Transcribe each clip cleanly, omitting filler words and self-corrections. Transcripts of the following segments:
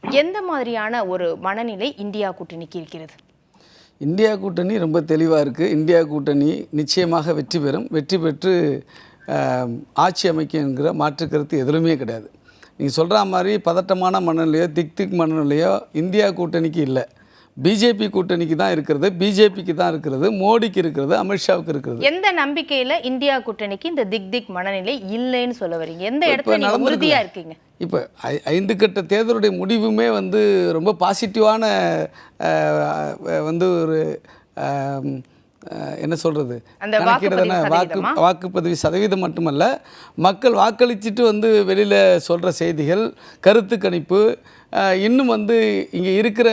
எந்த மாதிரியான ஒரு மனநிலை இந்தியா கூட்டணிக்கு இருக்கிறது? இந்தியா கூட்டணி ரொம்ப தெளிவாக இருக்குது. இந்தியா கூட்டணி நிச்சயமாக வெற்றி பெறும். வெற்றி பெற்று ஆட்சி அமைக்குங்கிற மாற்று கருத்து எதுவுமே கிடையாது. நீங்கள் சொல்கிற மாதிரி பதட்டமான மனநிலையோ திக் மனநிலையோ இந்தியா கூட்டணிக்கு இல்லை. பிஜேபி கூட்டணிக்கு தான் இருக்கிறது, பிஜேபிக்கு தான் இருக்கிறது, மோடிக்கு இருக்கிறது, அமித்ஷாவுக்கு இருக்கிறது. எந்த நம்பிக்கையில் இந்தியா கூட்டணிக்கு இந்த திக் மனநிலை இல்லைன்னு சொல்ல வரீங்க? எந்த இடத்துல உறுதியாக இருக்கீங்க? இப்போ 5 கட்ட தேர்தலுடைய முடிவுமே ரொம்ப பாசிட்டிவான ஒரு என்ன சொல்கிறது, கணக்கிடதான வாக்குப்பதிவு சதவீதம் மட்டுமல்ல, மக்கள் வாக்களிச்சுட்டு வெளியில் சொல்கிற செய்திகள், கருத்து கணிப்பு, இன்னும் இங்கே இருக்கிற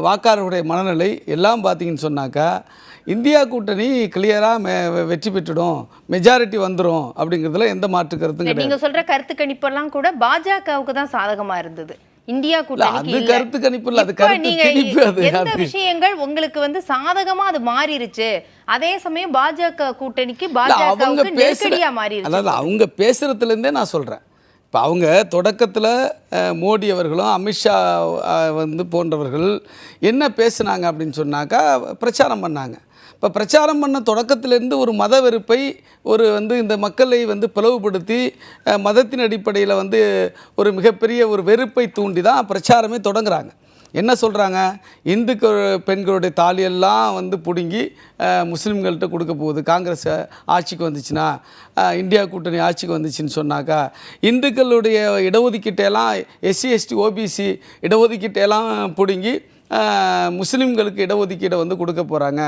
வாக்காளர்களுடைய மனநிலை எல்லாம் பார்த்தீங்கன்னு சொன்னாக்கா இந்தியா கூட்டணி கிளியராக வெற்றி பெற்றுடும், மெஜாரிட்டி வந்துடும் அப்படிங்கிறதுல எந்த மாற்று கருத்தும் கிடையாது. நீங்கள் சொல்கிற கருத்து கணிப்பெல்லாம் கூட பாஜகவுக்கு தான் சாதகமாக இருந்தது. இந்தியா கூட்டணிக்கு அது கருத்து கணிப்பு இல்ல, அது கருத்து கணிப்பு. அது எந்த விஷயங்கள் உங்களுக்கு சாதகமா அது மாறிடுச்சு, அதே சமயம் பாஜக கூட்டணிக்கு பாஜகவுக்கு நெருக்கடியா மாறிடுச்சு. அதாவது அவங்க பேசுறதுல இருந்தே நான் சொல்றேன். இப்போ அவங்க தொடக்கத்தில் மோடி அவர்களும் அமித்ஷா போன்றவர்கள் என்ன பேசுனாங்க அப்படின்னு சொன்னாக்கா பிரச்சாரம் பண்ணாங்க. இப்போ பிரச்சாரம் பண்ண தொடக்கத்திலேருந்து ஒரு மத வெறுப்பை இந்த மக்களை பிளவுபடுத்தி மதத்தின் அடிப்படையில் ஒரு மிகப்பெரிய ஒரு வெறுப்பை தூண்டி தான் பிரச்சாரமே தொடங்குறாங்க. என்ன சொல்கிறாங்க, இந்து பெண்களுடைய தாலியெல்லாம் பிடுங்கி முஸ்லீம்கள்கிட்ட கொடுக்க போகுது, காங்கிரஸ் ஆட்சிக்கு வந்துச்சுன்னா, இந்தியா கூட்டணி ஆட்சிக்கு வந்துச்சுன்னு சொன்னாக்கா இந்துக்களுடைய இடஒதுக்கீட்டையெல்லாம் எஸ்சி எஸ்டி ஓபிசி இடஒதுக்கீட்டையெல்லாம் பிடுங்கி முஸ்லீம்களுக்கு இடஒதுக்கீடை கொடுக்க போகிறாங்க.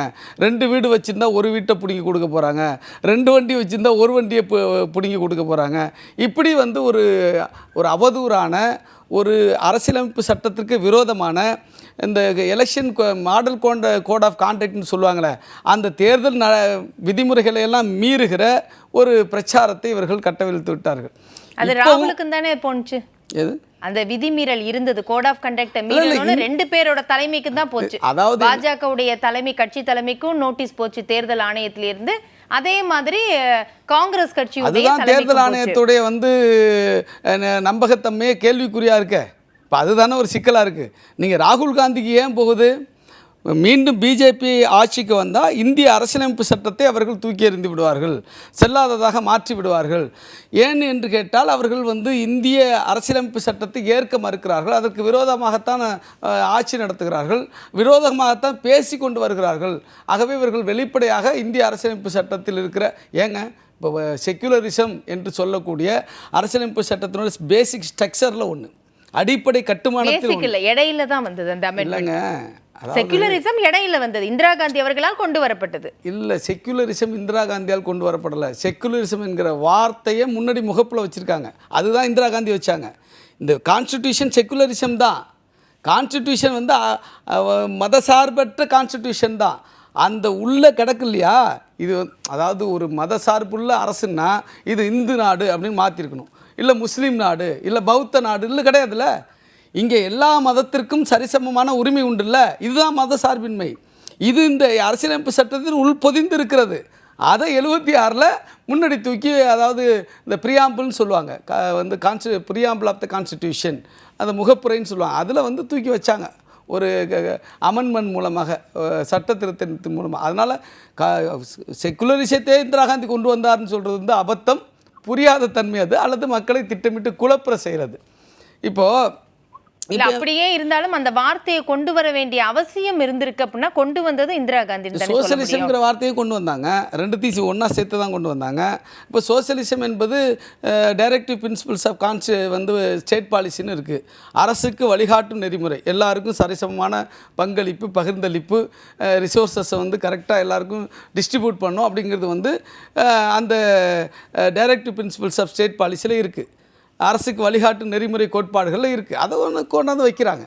2 வீடு வச்சுருந்தா ஒரு வீட்டை பிடுங்கி கொடுக்க போகிறாங்க, 2 வண்டி வச்சுருந்தா ஒரு வண்டியை பிடுங்கி கொடுக்க போகிறாங்க. இப்படி ஒரு அவதூறான ஒரு அரசியலமைப்பு சட்டத்திற்கு விரோதமான இந்த எலெக்ஷன் மாடல் கோட் ஆஃப் கான்டக்ட்னு சொல்லுவாங்களே, அந்த தேர்தல் விதிமுறைகளை எல்லாம் மீறுகிற ஒரு பிரச்சாரத்தை இவர்கள் கட்டவிழ்த்து விட்டார்கள். அது ராகுலுக்கு தானே போனுச்சு. எது அந்த விதிமீறல் இருந்தது, கோட் ஆஃப் கண்டக்ட் மீறணும்னு 2 பேரோட தலைமைக்கு தான் போச்சு. அதாவது பாஜகவுடைய தலைமை கட்சி தலைமைக்கும் நோட்டீஸ் போச்சு தேர்தல் ஆணையத்திலிருந்து. அதே மாதிரி காங்கிரஸ் கட்சியுடைய தேர்தல் ஆணையத்துடைய நம்பகத்தன்மையே கேள்விக்குறியா இருக்க. இப்போ அதுதானே ஒரு சிக்கலாக இருக்குது. நீங்கள் ராகுல் காந்திக்கு ஏன் போகுது? மீண்டும் பிஜேபி ஆட்சிக்கு வந்தால் இந்திய அரசியலமைப்பு சட்டத்தை அவர்கள் தூக்கி எறிந்து விடுவார்கள், செல்லாததாக மாற்றி விடுவார்கள். ஏன் என்று கேட்டால் அவர்கள் இந்திய அரசியலமைப்பு சட்டத்தை ஏற்க மறுக்கிறார்கள், அதற்கு விரோதமாகத்தான் ஆட்சி நடத்துகிறார்கள், விரோதமாகத்தான் பேசி கொண்டு வருகிறார்கள். ஆகவே இவர்கள் வெளிப்படையாக இந்திய அரசியலமைப்பு சட்டத்தில் இருக்கிற இப்போ செக்குலரிசம் என்று சொல்லக்கூடிய அரசியலமைப்பு சட்டத்தினுடைய பேசிக் ஸ்ட்ரக்சரில் ஒன்று, அடிப்படை கட்டுமானத்தில் இடையில தான் வந்தது அந்த அமெண்ட்மென்ட். செக்குலரிசம் இடையில வந்தது, இந்திரா காந்தி அவர்களால் கொண்டு வரப்பட்டது. இல்லை, செக்குலரிசம் இந்திரா காந்தியால் கொண்டு வரப்படலை. செக்குலரிசம் என்கிற வார்த்தையை முன்னாடி முகப்பில் வச்சுருக்காங்க, அதுதான் இந்திரா காந்தி வச்சாங்க. இந்த கான்ஸ்டிடியூஷன் செக்குலரிசம் தான். கான்ஸ்டிடியூஷன் மதசார்பற்ற கான்ஸ்டிடியூஷன் தான். அந்த உள்ள கிடக்கு இல்லையா, இது அதாவது ஒரு மதசார்புள்ள அரசுன்னா இது இந்து நாடு அப்படின்னு மாற்றிருக்கணும், இல்லை முஸ்லீம் நாடு, இல்லை பௌத்த நாடு, இல்லை கிடையாதுல்ல. இங்கே எல்லா மதத்திற்கும் சரிசமமான உரிமை உண்டு. இல்லை, இதுதான் மத சார்பின்மை. இது இந்த அரசியலமைப்பு சட்டத்தில் உள்பொதிந்து இருக்கிறது. அதை 76 முன்னாடி தூக்கி, அதாவது இந்த பிரியாம்பிள்னு சொல்லுவாங்க, பிரியாம்பிள் ஆஃப் த கான்ஸ்டிடியூஷன், அந்த முகப்புரைன்னு சொல்லுவாங்க, அதில் தூக்கி வச்சாங்க ஒரு அமெண்ட்மெண்ட் மூலமாக, சட்ட திருத்தத்தின் மூலமாக. அதனால் செக்குலரிசத்தை இந்திரா காந்தி கொண்டு வந்தார்னு சொல்கிறது அபத்தம், புரியாத தன்மை அது, அல்லது மக்களை திட்டமிட்டு குழப்பற செய்கிறது. இப்போது இல்ல, அப்படியே இருந்தாலும் அந்த வார்த்தையை கொண்டு வர வேண்டிய அவசியம் இருந்திருக்கு அப்படின்னா கொண்டு வந்தது இந்திரா காந்தி. சோசியலிசம்ங்கிற வார்த்தையை கொண்டு வந்தாங்க, 2 ஒன்றா சேர்த்து தான் கொண்டு வந்தாங்க. இப்போ சோசியலிசம் என்பது டைரக்டிவ் பிரின்சிபல்ஸ் ஆஃப் ஸ்டேட் பாலிசின்னு இருக்குது. அரசுக்கு வழிகாட்டும் நெறிமுறை, எல்லாருக்கும் சரிசமமான பங்களிப்பு, பகிர்ந்தளிப்பு, ரிசோர்ஸஸை கரெக்டாக எல்லாருக்கும் டிஸ்ட்ரிபியூட் பண்ணோம் அப்படிங்கிறது அந்த டைரக்டிவ் பிரின்சிபல்ஸ் ஆஃப் ஸ்டேட் பாலிசியில் இருக்குது. அரசுக்கு வழிகாட்டு நெறிமுறை கோட்பாடுகள் இருக்குது. அதை கொண்டாந்து வைக்கிறாங்க.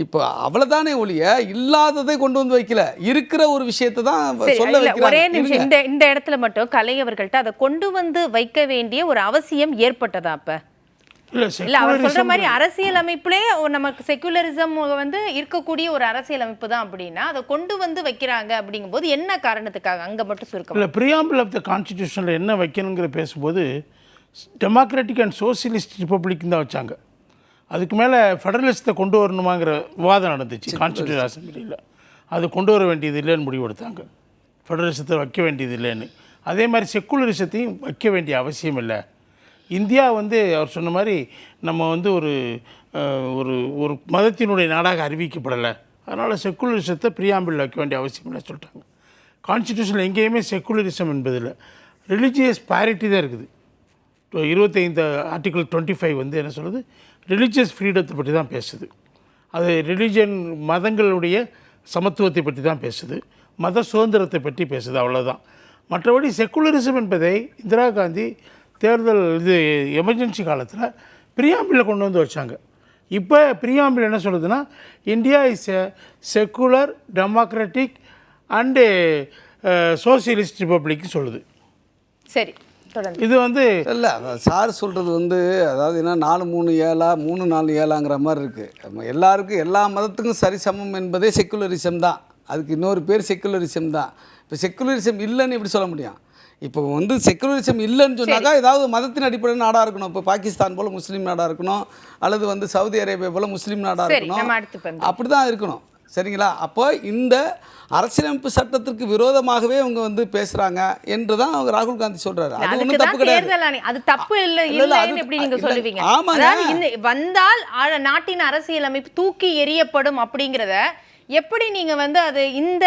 இப்போ அவ்வளோதானே ஒழிய இல்லாததை கொண்டு வந்து வைக்கல, இருக்கிற ஒரு விஷயத்தை தான் சொல்ல வைக்கிறாங்க. ஒரே நிமிஷம், இந்த இடத்துல மட்டும் கலை அவர்கள்ட்ட அதை கொண்டு வந்து வைக்க வேண்டிய ஒரு அவசியம் ஏற்பட்டதா? அப்போ இல்லை, அவர் சொல்கிற மாதிரி அரசியல் அமைப்புலே நமக்கு செக்குலரிசம் இருக்கக்கூடிய ஒரு அரசியல் அமைப்பு தான் அப்படின்னா அதை கொண்டு வந்து வைக்கிறாங்க அப்படிங்கும்போது என்ன காரணத்துக்காக அங்கே மட்டும் சுருக்கம்? இல்லை, பிரியாம்பிள் ஆஃப் த கான்ஸ்டிடியூஷனில் என்ன வைக்கணுங்கிற பேசும்போது டெமோக்ராட்டிக் அண்ட் சோசியலிஸ்ட் ரிப்பப்ளிக் தான் வச்சாங்க. அதுக்கு மேலே ஃபெடரலிசத்தை கொண்டு வரணுமாங்கிற விவாதம் நடந்துச்சு கான்ஸ்டிடியூஷன் அசம்பிளியில். அது கொண்டு வர வேண்டியது இல்லைன்னு முடிவெடுத்தாங்க. ஃபெடரலிசத்தை வைக்க வேண்டியது இல்லைன்னு. அதே மாதிரி செக்குலரிசத்தையும் வைக்க வேண்டிய அவசியம் இல்லை. இந்தியா அவர் சொன்ன மாதிரி நம்ம ஒரு ஒரு ஒரு மதத்தினுடைய நாடாக அறிவிக்கப்படலை. அதனால் செக்குலரிசத்தை பிரியாம்பிள் வைக்க வேண்டிய அவசியம் இல்லை சொல்லிட்டாங்க. கான்ஸ்டிடியூஷனில் எங்கேயுமே செக்குலரிசம் என்பதில் ரிலிஜியஸ் பேரிட்டி தான் இருக்குது. 25 ஆர்டிகிள் 25 என்ன சொல்லுது, ரிலிஜியஸ் ஃப்ரீடத்தை பற்றி தான் பேசுது. அது ரிலிஜன் மதங்களுடைய சமத்துவத்தை பற்றி தான் பேசுது, மத சுதந்திரத்தை பற்றி பேசுது, அவ்வளோதான். மற்றபடி செக்குலரிசம் என்பதை இந்திரா காந்தி தேர்தல் எமர்ஜென்சி காலத்தில் பிரியாம்பிளில் கொண்டு வச்சாங்க. இப்போ பிரியாம்பிள் என்ன சொல்லுதுன்னா, India is a secular democratic and socialist ரிப்பப்ளிக்னு சொல்லுது. சரி, தொடர்ந்து. இது இல்லை சார் சொல்கிறது அதாவது என்ன 4-3-7 3-4-7ங்கிற மாதிரி இருக்குது. நம்ம எல்லாருக்கும் எல்லா மதத்துக்கும் சரிசமம் என்பதே செக்குலரிசம் தான். அதுக்கு இன்னொரு பேர் செக்குலரிசம் தான். இப்போ செக்குலரிசம் இல்லைன்னு எப்படி சொல்ல முடியும்? இப்போ செக்குலரிசம் இல்லைன்னு சொன்னாக்கா ஏதாவது மதத்தின் அடிப்படையில் நாடாக இருக்கணும். இப்போ பாகிஸ்தான் போல் முஸ்லீம் நாடாக இருக்கணும், அல்லது சவுதி அரேபியா போல் முஸ்லீம் நாடாக இருக்கணும், அப்படி தான் இருக்கணும். சரிங்களா? அப்போ இந்த அரசியலமைப்பு சட்டத்திற்கு விரோதமாகவே அவங்க பேசுகிறாங்க என்று தான் ராகுல் காந்தி சொல்கிறாரு. அது ஒன்றும் தப்பு கிடையாது. அது தப்பு இல்லைன்னு எப்படி நீங்க சொல்லுவீங்க? அதாவது வந்தால் நாட்டின் அரசியலமைப்பு தூக்கி எறியப்படும் அப்படிங்கிறத எப்படி நீங்க அது இந்த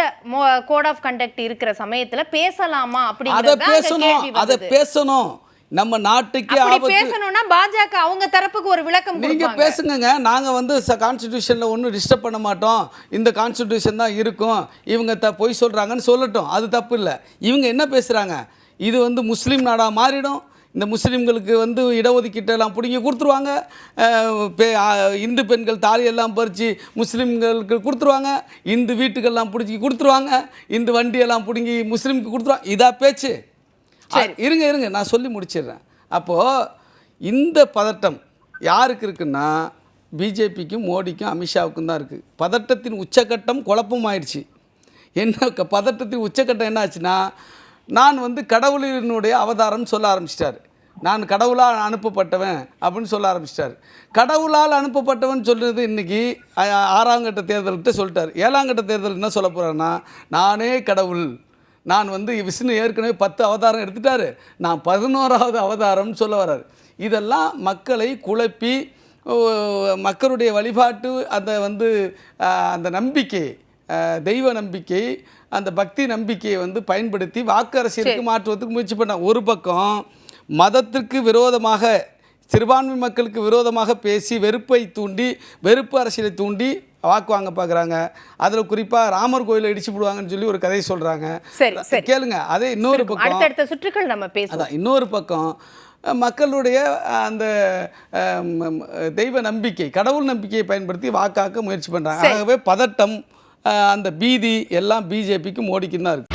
கோட் ஆஃப் கண்டக்ட் இருக்கிற சமயத்துல பேசலாமா அப்படிங்கறத அதை பேசணும். நம்ம நாட்டுக்கு ஆபத்து பேசணும்னா பாஜக அவங்க தரப்புக்கு ஒரு விளக்கம் கொடுப்பாங்க. நீங்க பேசுங்க. நாங்க கான்ஸ்டிடியூஷன்ல ஒன்றும் டிஸ்டர்ப் பண்ண மாட்டோம், இந்த கான்ஸ்டிடியூஷன் தான் இருக்கும், இவங்க பொய் சொல்றாங்கன்னு சொல்லட்டும், அது தப்பு இல்லை. இவங்க என்ன பேசுறாங்க, இது முஸ்லீம் நாடா மாறிடும், இந்த முஸ்லீம்களுக்கு இடஒதுக்கீட்டெல்லாம் பிடிங்கி கொடுத்துருவாங்க, இந்து பெண்கள் தாலியெல்லாம் பறித்து முஸ்லீம்களுக்கு கொடுத்துருவாங்க, இந்து வீட்டுக்கெல்லாம் பிடிச்சி கொடுத்துருவாங்க, இந்து வண்டியெல்லாம் பிடுங்கி முஸ்லீமுக்கு கொடுத்துருவாங்க. இதா பேச்சு? இருங்க நான் சொல்லி முடிச்சிடுறேன். அப்போது இந்த பதட்டம் யாருக்கு இருக்குன்னா, பிஜேபிக்கும் மோடிக்கும் அமித்ஷாவுக்கும் தான் இருக்குது. பதட்டத்தின் உச்சக்கட்டம் குழப்பம் ஆயிடுச்சு. என்ன பதட்டத்தின் உச்சக்கட்டம் என்ன ஆச்சுன்னா, நான் கடவுளினுடைய அவதாரம் சொல்ல ஆரம்பிச்சிட்டார். நான் கடவுளால் அனுப்பப்பட்டவன் அப்படின்னு சொல்ல ஆரம்பிச்சிட்டார். கடவுளால் அனுப்பப்பட்டவன் சொல்கிறது இன்றைக்கி 6ஆம் கட்ட தேர்தல்கிட்ட சொல்லிட்டார். 7ஆம் கட்ட தேர்தல் என்ன சொல்ல போகிறேன்னா, நானே கடவுள், நான் விஷ்ணு ஏற்கனவே 10 அவதாரம் எடுத்துட்டார், நான் 11வது அவதாரம்னு சொல்ல வர்றார். இதெல்லாம் மக்களை குழப்பி மக்களுடைய வழிபாட்டு அந்த நம்பிக்கை, தெய்வ நம்பிக்கை, அந்த பக்தி நம்பிக்கையை பயன்படுத்தி வாக்கு அரசியலுக்கு மாற்றுவதற்கு முயற்சி பண்ண. ஒரு பக்கம் மதத்திற்கு விரோதமாக, சிறுபான்மை மக்களுக்கு விரோதமாக பேசி வெறுப்பை தூண்டி, வெறுப்பு அரசியலை தூண்டி வாக்கு வாங்க பார்க்குறாங்க. அதில் குறிப்பாக ராமர் கோயிலை இடிச்சு போடுவாங்கன்னு சொல்லி ஒரு கதையை சொல்கிறாங்க. கேளுங்க. அதே இன்னொரு பக்கம் அடுத்தடுத்த சுற்றுகள் நம்ம பேசலாம். இன்னொரு பக்கம் மக்களுடைய அந்த தெய்வ நம்பிக்கை, கடவுள் நம்பிக்கையை பயன்படுத்தி வாக்காக்க முயற்சி பண்ணுறாங்க. ஆகவே பதட்டம், அந்த பீதி எல்லாம் பிஜேபிக்கும் மோடிக்கும் தான் இருக்குது.